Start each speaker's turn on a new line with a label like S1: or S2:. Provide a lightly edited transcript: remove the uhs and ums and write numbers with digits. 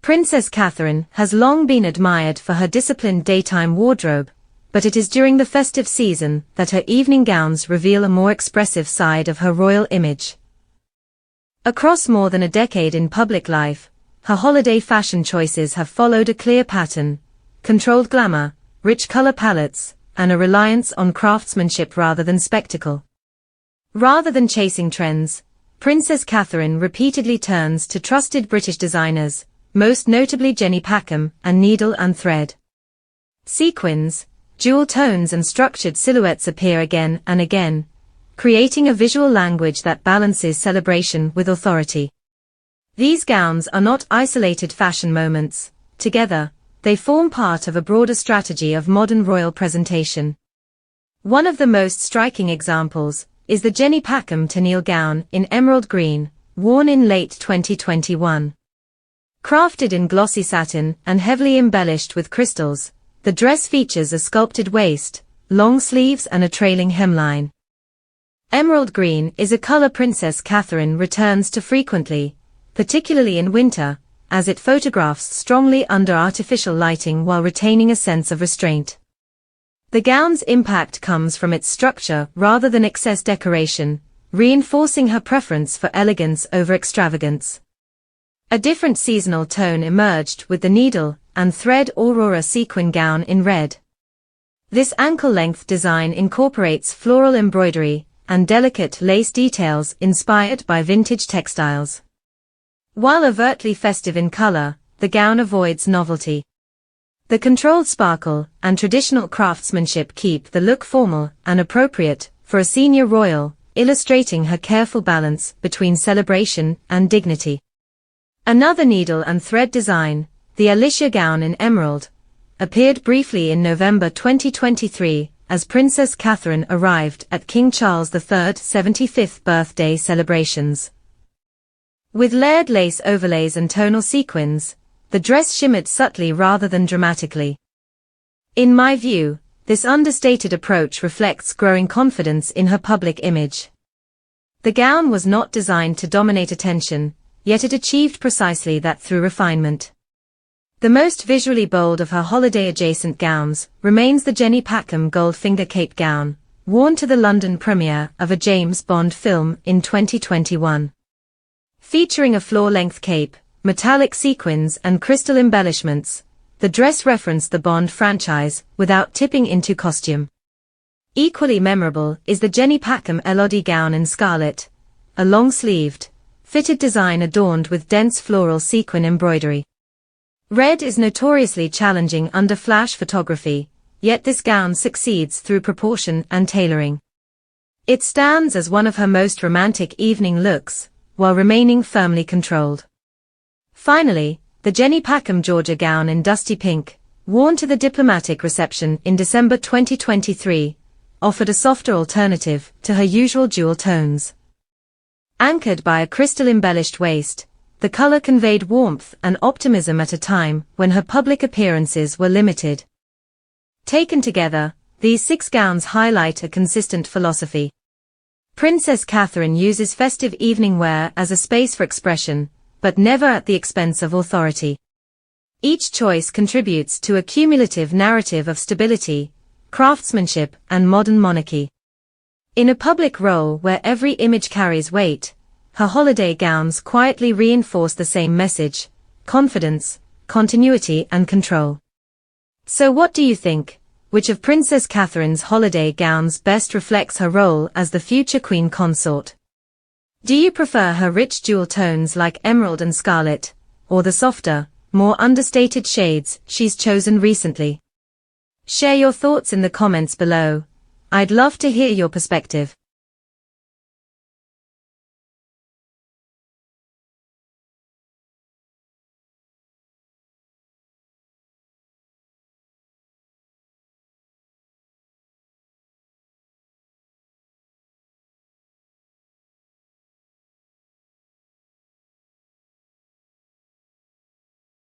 S1: Princess Catherine has long been admired for her disciplined daytime wardrobe, but it is during the festive season that her evening gowns reveal a more expressive side of her royal image. Across more than a decade in public life, her holiday fashion choices have followed a clear pattern: controlled glamour, rich color palettes, and a reliance on craftsmanship rather than spectacle. Rather than chasing trends, Princess Catherine repeatedly turns to trusted British designers, most notably Jenny Packham and Needle and Thread. Sequins, jewel tones and structured silhouettes appear again and again, creating a visual language that balances celebration with authority. These gowns are not isolated fashion moments; together, they form part of a broader strategy of modern royal presentation. One of the most striking examples is the Jenny Packham Tenniel gown in emerald green, worn in late 2021. Crafted in glossy satin and heavily embellished with crystals, the dress features a sculpted waist, long sleeves and a trailing hemline. Emerald green is a color Princess Catherine returns to frequently, particularly in winter, as it photographs strongly under artificial lighting while retaining a sense of restraint. The gown's impact comes from its structure rather than excess decoration, reinforcing her preference for elegance over extravagance. A different seasonal tone emerged with the Needle and Thread Aurora sequin gown in red. This ankle-length design incorporates floral embroidery and delicate lace details inspired by vintage textiles. While overtly festive in color, the gown avoids novelty. The controlled sparkle and traditional craftsmanship keep the look formal and appropriate for a senior royal, illustrating her careful balance between celebration and dignity. Another Needle and Thread design, the Alicia gown in emerald, appeared briefly in November 2023 as Princess Catherine arrived at King Charles III's 75th birthday celebrations. With layered lace overlays and tonal sequins, the dress shimmered subtly rather than dramatically. In my view, this understated approach reflects growing confidence in her public image. The gown was not designed to dominate attention, yet it achieved precisely that through refinement. The most visually bold of her holiday-adjacent gowns remains the Jenny Packham Goldfinger Cape gown, worn to the London premiere of a James Bond film in 2021. Featuring a floor-length cape, metallic sequins and crystal embellishments, the dress referenced the Bond franchise without tipping into costume. Equally memorable is the Jenny Packham Elodie gown in scarlet, a long-sleeved, fitted design adorned with dense floral sequin embroidery. Red is notoriously challenging under flash photography, yet this gown succeeds through proportion and tailoring. It stands as one of her most romantic evening looks, while remaining firmly controlled. Finally, the Jenny Packham Georgia gown in dusty pink, worn to the diplomatic reception in December 2023, offered a softer alternative to her usual jewel tones. Anchored by a crystal-embellished waist, the color conveyed warmth and optimism at a time when her public appearances were limited. Taken together, these 6 gowns highlight a consistent philosophy. Princess Catherine uses festive evening wear as a space for expression, but never at the expense of authority. Each choice contributes to a cumulative narrative of stability, craftsmanship, and modern monarchy. In a public role where every image carries weight, her holiday gowns quietly reinforce the same message: confidence, continuity, and control. So what do you think? Which of Princess Catherine's holiday gowns best reflects her role as the future queen consort? Do you prefer her rich jewel tones like emerald and scarlet, or the softer, more understated shades she's chosen recently? Share your thoughts in the comments below. I'd love to hear your perspective.